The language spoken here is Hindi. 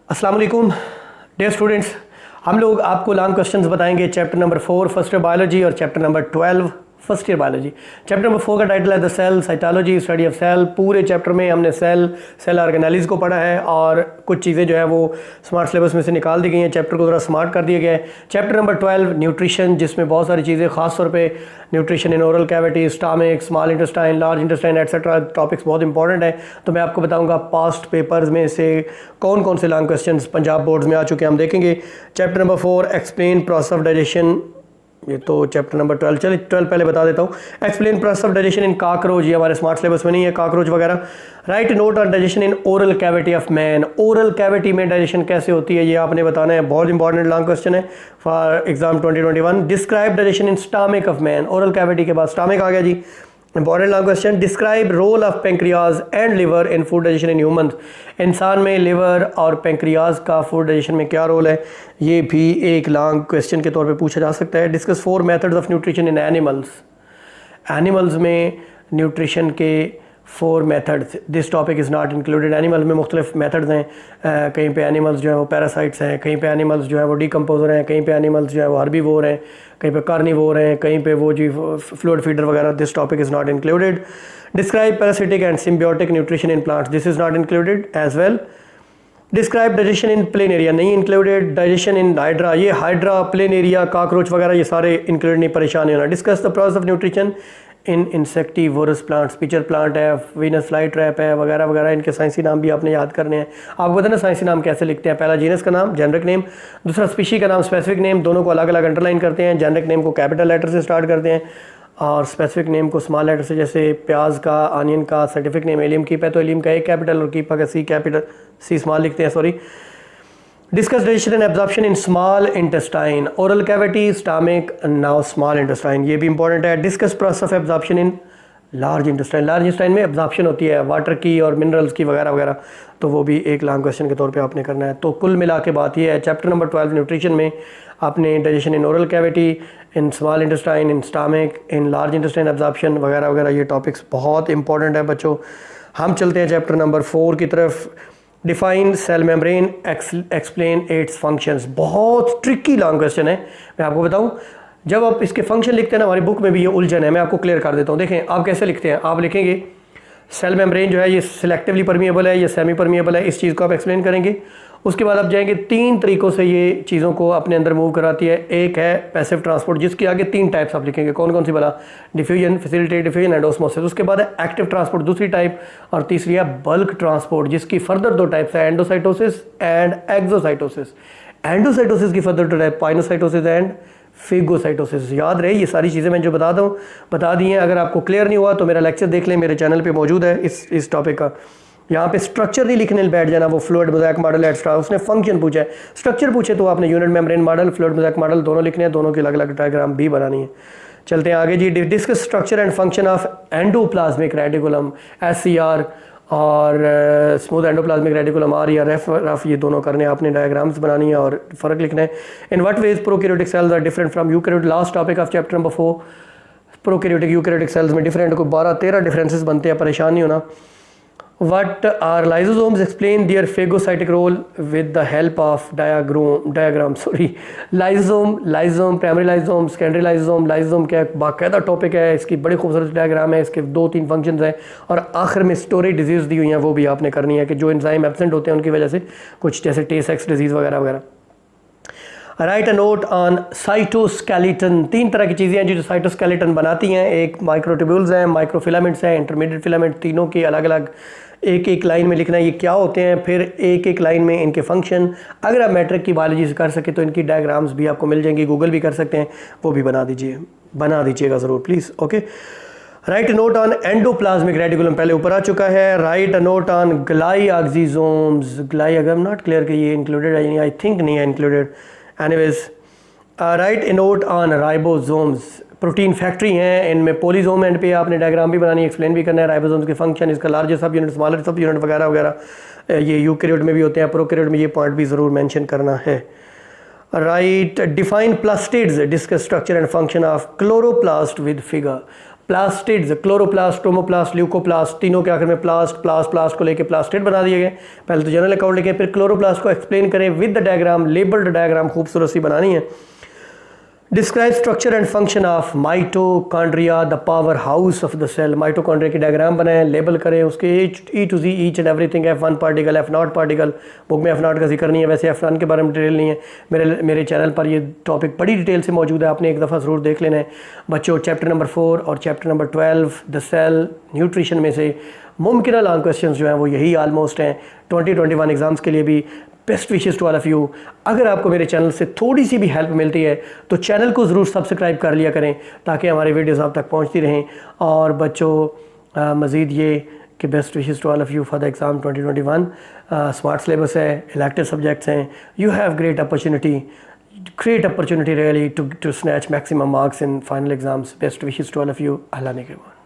अस्सलाम वालेकुम डियर स्टूडेंट्स। हम लोग आपको लॉन्ग क्वेश्चंस बताएंगे chapter number 4 first year biology और chapter number 12 first year biology. Chapter number 4 का टाइटल है the cell, cytology, study of cell. पूरे चैप्टर में हमने सेल ऑर्गेनेलिज को पढ़ा है और कुछ चीज़ें जो है वो स्मार्ट सिलेबस में से निकाल दी गई हैं। चैप्टर को थोड़ा स्मार्ट कर दिया गया है। चैप्टर नंबर 12 न्यूट्रिशन, जिसमें बहुत सारी चीज़ें, खास तौर पे nutrition in oral cavity, stomach, small intestine, large intestine etcetera topics बहुत इंपॉर्टेंट है। तो मैं आपको बताऊंगा पास्ट पेपर्स में से कौन कौन से लॉन्ग क्वेश्चंस पंजाब बोर्ड्स में आ चुके हैं, हम देखेंगे। Chapter number 4 explain process of digestion, ये तो चैप्टर नंबर 12। चलिए 12 पहले बता देता हूँ। Explain process of digestion in cockroach, ये हमारे स्मार्ट सिलेबस में नहीं है कॉकरोच वगैरह। Write note on digestion in oral cavity of man, oral cavity में डाइजेशन कैसे होती है ये आपने बताना है। बहुत इंपॉर्टेंट लॉन्ग क्वेश्चन है for exam 2021। Describe digestion in stomach of man, oral cavity के बाद स्टमक आ गया जी, important long question. Describe role of pancreas and liver in food digestion in humans, इंसान में लिवर और पेंक्रियाज का फूड डाइजेशन में क्या रोल है, ये भी एक लॉन्ग क्वेश्चन के तौर पे पूछा जा सकता है। Discuss 4 methods of nutrition in animals, animals में न्यूट्रिशन के 4 methods, this topic is not included. Animals में मुख्तलिफ मेथड्स हैं, कहीं पे एनिमल्स जो है वो पैरासाइट्स हैं, कहीं पे एनिमल्स जो है वो डिकम्पोजर हैं, कहीं पे एनिमल्स जो है वो हर्बीवोर हैं, कहीं पे कार्निवोर हैं, कहीं पे वो जी फ्लूइड फीडर वगैरह। This topic is not included. Describe parasitic and symbiotic nutrition in plants, this is not included as well. Describe digestion in Planaria, नहीं इंक्लूडेड। डाइजेशन इन हाइड्रा, ये हाइड्रा, प्लेन एरिया, कॉकरोच वगैरह ये सारे इंक्लूडेड, नहीं, परेशान नहीं होना। Discuss the process of nutrition in insectivorous plants, pitcher plant है, वीनस फ्लाई ट्रैप है वगैरह वगैरह। इनके साइंसी नाम भी आपने याद करने हैं। आपको पता ना साइंसी नाम कैसे लिखते हैं, पहला जीनस का नाम जेनरिक नेम, दूसरा स्पीशी का नाम स्पेसिफिक नेम, दोनों को अलग अलग अंडरलाइन करते हैं। जेनरिक नेम को कैपिटल लेटर से स्टार्ट करते हैं और स्पेसिफिक नेम को स्मॉल लेटर से, जैसे प्याज का, आनियन का। साइंटिफिक नेम एलियम कीप है तो एलियम का एक कैपिटल और कीपा का सी कैपिटल, सी स्मॉल लिखते हैं, sorry. Discuss digestion and absorption in small intestine, oral cavity, stomach, now small intestine, ये भी इंपॉर्टेंट है। Discuss process of absorption in large intestine, large intestine में एब्जॉर्प्शन होती है वाटर की और मिनरल्स की वगैरह वगैरह, तो वो भी एक लॉन्ग क्वेश्चन के तौर पे आपने करना है। तो कुल मिला के बात ये है, चैप्टर नंबर 12 न्यूट्रिशन में आपने digestion in oral cavity, in small intestine, in stomach, in large intestine absorption वगैरह वगैरह, ये टॉपिक्स बहुत इंपॉर्टेंट है बच्चों। हम चलते हैं चैप्टर नंबर 4 की तरफ। Define cell membrane, explain its functions, बहुत ट्रिकी लॉन्ग क्वेश्चन है। मैं आपको बताऊं, जब आप इसके फंक्शन लिखते हैं ना, हमारी बुक में भी ये उलझन है, मैं आपको क्लियर कर देता हूँ। देखें आप कैसे लिखते हैं, आप लिखेंगे सेल मेम्ब्रेन जो है ये सिलेक्टिवली परमिएबल है, ये सेमी परमिएबल है, इस चीज़ को आप एक्सप्लेन करेंगे। उसके बाद आप जाएंगे 3 तरीक़ों से ये चीज़ों को अपने अंदर मूव कराती है। एक है पैसिव ट्रांसपोर्ट, जिसके आगे 3 टाइप्स आप लिखेंगे, कौन कौन सी वाला, diffusion, facilitated diffusion and osmosis. उसके बाद है एक्टिव ट्रांसपोर्ट दूसरी टाइप, और तीसरी है बल्क ट्रांसपोर्ट, जिसकी फर्दर 2 टाइप्स है, एंडोसाइटोसिस एंड एक्सोसाइटोसिस। एंडोसाइटोसिस की further 2 type, pinocytosis and phagocytosis. याद रहे, ये सारी चीज़ें मैं जो बता दी हैं। अगर आपको क्लियर नहीं हुआ तो मेरा लेक्चर देख लें, मेरे चैनल पे मौजूद है इस टॉपिक का। यहाँ पे स्ट्रक्चर नहीं लिखने बैठ जाना, वो फ्लूइड मोज़ेक मॉडल एक्स्ट्रा, उसने फंक्शन पूछा है। स्ट्रक्चर पूछे तो आपने unit membrane model, fluid mosaic model दोनों लिखने हैं, दोनों की अलग अलग डायग्राम भी बनानी है। चलते हैं आगे जी। Discuss structure and function of endoplasmic reticulum, SCR और स्मूथ एंडोप्लाज्मिक रेटिकुलम R या रफ, ये दोनों करने आपने, डायग्राम्स बनानी है और फ़र्क लिखना है। In what ways prokaryotic cells are different from eukaryotic, last topic of chapter number 4। Prokaryotic eukaryotic cells में डिफरेंट को 12-13 डिफरेंसेस बनते हैं, परेशान नहीं होना। What are lysosomes? Explain their phagocytic role with the help of diagram. Sorry, lysosome, primary lysosome, secondary lysosome। lysosome क्या बाकायदा टॉपिक है, इसकी बड़ी खूबसूरत डायग्राम है, इसके 2-3 फंक्शंस हैं, और आखिर में स्टोरेज डिजीज़ दी हुई हैं, वो भी आपने करनी है कि जो एंजाइम एब्सेंट होते हैं उनकी वजह से, कुछ जैसे टे-सेक्स डिजीज़ वगैरह वगैरह। Right a note on cytoskeleton, 3 तरह की चीज़ें हैं जो साइटोस्केलेटन बनाती हैं। एक माइक्रोट्यूब्यूल्स हैं, माइक्रोफिलामेंट्स हैं, इंटरमीडिएट फिलामेंट, तीनों की अलग अलग एक एक लाइन में लिखना है ये क्या होते हैं, फिर एक एक लाइन में इनके फंक्शन। अगर आप मैट्रिक की बायोलॉजी से कर सके तो इनकी डायग्राम्स भी आपको मिल जाएंगी, गूगल भी कर सकते हैं, वो भी बना दीजिएगा ज़रूर please. Okay, write note on endoplasmic reticulum, पहले ऊपर आ चुका है। Write note on glyoxysomes, glyoxysome not clear कि ये इंक्लूडेड है, आई थिंक नहीं है included, anyways. Write a note on ribosomes, protein factory हैं, इनमें पोलीसोम एंड पे आपने डायग्राम भी बनानी, एक्सप्लेन भी करना है राइबोसोम्स के फंक्शन, इसका लार्जर सब यूनिट, स्मॉलर सब यूनिट वगैरह वगैरह। ये यूकैरियोट में भी होते हैं, प्रोकैरियोट में ये पॉइंट भी ज़रूर मेंशन करना है। Right, define plastids, discuss structure and function of chloroplast with figure. Plastids, chloroplast, chromoplast, leucoplast, तीनों के आखिर में प्लास्ट को लेके प्लास्टिड बना दिए गए। पहले तो जनरल अकाउंट लिखे, फिर क्लोरोप्लास्ट को एक्सप्लेन करें with the diagram, labelled diagram खूबसूरत सी बनानी है। Describe structure and function of mitochondria, the power house of the cell. Mitochondria की डायग्राम बनाएं, लेबल करें उसके E to G, each and everything, F1 particle, F0 particle. Book में F0 का जिक्र नहीं है, वैसे F1 के बारे में डिटेल नहीं है। मेरे चैनल पर ये टॉपिक बड़ी डिटेल से मौजूद है, आपने एक दफ़ा ज़रूर देख लेना है। बच्चों चैप्टर नंबर 4 और chapter number 12 the cell nutrition में से मुमकिन लॉन्ग क्वेश्चन जो हैं वो यही आलमोस्ट हैं 2021 एग्ज़ाम्स के लिए भी। Best wishes to all of you. अगर आपको मेरे चैनल से थोड़ी सी भी हेल्प मिलती है तो चैनल को ज़रूर सब्सक्राइब कर लिया करें ताकि हमारे वीडियोज़ आप तक पहुंचती रहें। और बच्चों मज़ीद ये कि best wishes to all of you for the exam 2021। Smart syllabus है, इलेक्टिव सब्जेक्ट्स हैं, you have great opportunity really to snatch maximum marks in final exams. Best wishes to all of you. अल्लाह ने के बाद।